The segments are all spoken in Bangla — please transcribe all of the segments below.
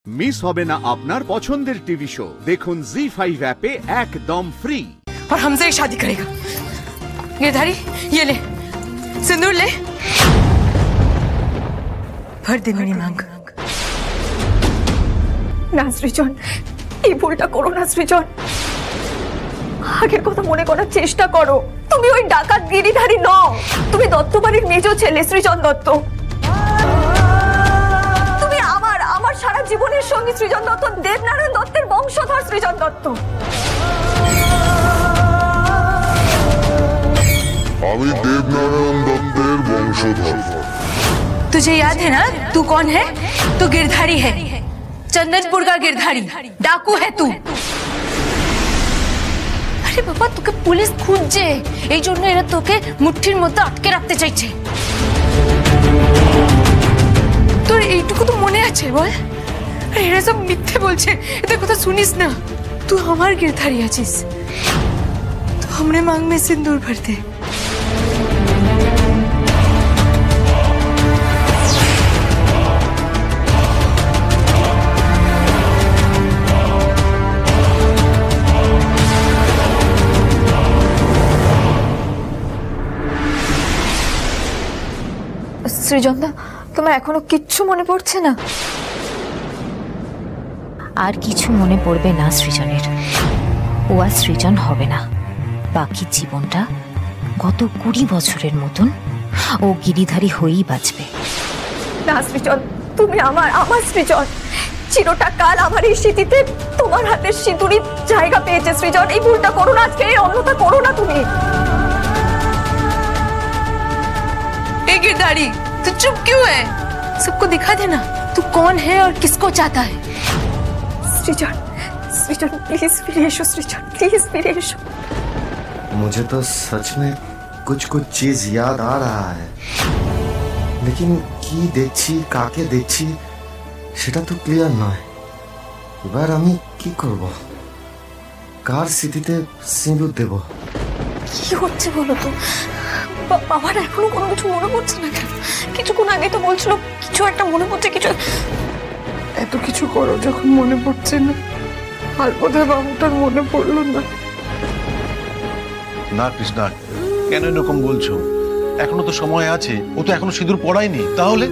মিস হবে না আপনার পছন্দের টিভি শো। দেখুন ZEE5 অ্যাপে একদম ফ্রি। और हमसे ही शादी करेगा। गिरधारी ये ले, सिंदूर ले, भर दे मेरी मांग। না সৃজন, এই ভুলটা করো না সৃজন। আগের কথা মনে করার চেষ্টা করো। তুমি ওই ডাকাত গিরিধারী নও, তুমি দত্তবাড়ির মেজ ছেলে সৃজন দত্ত। তুমি আমার সারা জীবনের সঙ্গী সৃজন দত্ত, দেবনারায়ণ দত্তের বংশধর সৃজন দত্ত। আমি দেবনারায়ণ দত্তের বংশধর। तुझे याद है ना तू कौन है? तू गिरधारी है, चंदनपुर का गिरधारी, डाकू है तू। আরে বাবা, তোকে পুলিশ খুঁজছে, এই জন্য এরা তোকে মুঠির মধ্যে আটকে রাখতে চাইছে। তোর এইটুকু তো মনে আছে বল? আরে এরা সব মিথ্যে বলছে, এদের কথা শুনিস না। তুই আমার गिरधारी আছিস, তো हमने मांग में सिंदूर भर दे। সৃজনদা, তোমার এখনো কিচ্ছু মনে পড়ছে না? আর কিছু মনে পড়বে না সৃজনের। ও আর সৃজন হবে না। বাকি জীবনটা গত 20 বছরের মতন ও গিরিধারী হয়েই বাঁচবে। না সৃজন, তুমি আমার সৃজন। চিরটা কাল আমার এই স্মৃতিতে তোমার হাতের সিঁদুরই জায়গা পেয়েছে সৃজন। এই ভুলটা করো না আজকে, এই অন্যতা করো না তুমি। गिरधारी तू चुप क्यों है? सबको दिखा देना तू कौन है और किसको चाहता है। सृजन, सृजन प्लीज फिरे एसो, सृजन प्लीज फिरे एसो। मुझे तो सच में कुछ चीज याद आ रहा है, लेकिन কি দেখছি কাকে দেখছি সেটা তো ক্লিয়ার নয়। এবার আমি কি করব? কার স্মৃতিতে সিঁদুর দেব? কি হচ্ছে বলো তো? বাবার এখনো কোনো কিছু মনে পড়ছে না কেন? কিছুক্ষণ আগে তো বলছিল কিছু একটা মনে পড়ছে। কিছু এত কিছু করো যখন মনে পড়ছে না, আর বোধহয় বাবুটার মনে পড়লো না। না কৃষ্ণা, কেন এরকম বলছো? এখনো তো সময় আছে, ও তো এখনো সিঁদুর পড়ায়নি। তাহলে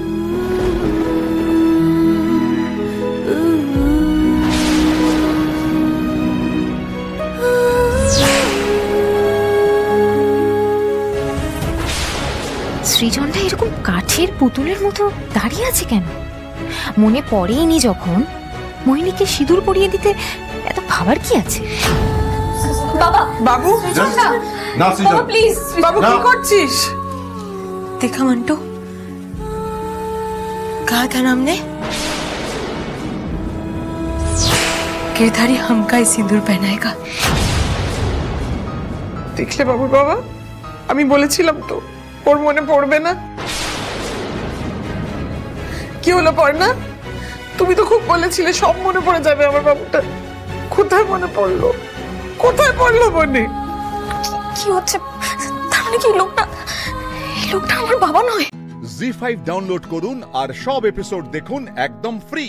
সৃজনটা এরকম কাঠের পুতুলের মতো দাঁড়িয়ে আছে কেন? মনে পড়েইনি যখন মোহিনীকে সিঁদুর পরিয়ে দিতে এত ভাবার কি আছে? বাবা, বাবু, না বাবা প্লিজ। বাবু কি করছিস? देखा मंटू, कहा था ना हमने, गिरधारी हमका ही सिंदूर पहनाएगा। দেখলে বাবু বাবা, আমি বলেছিলাম তো ওর মনে পড়বে না। কি হলো পড়না? তুমি তো খুব বলেছিলে সব মনে পড়ে যাবে আমার বাবুটা। কোথায় মনে পড়লো? কোথায় পড়লো মনে? কি হচ্ছে? তার মানে কি এই লোকটা আমার বাবা নয়? ZEE5 ডাউনলোড করুন আর সব এপিসোড দেখুন একদম ফ্রি।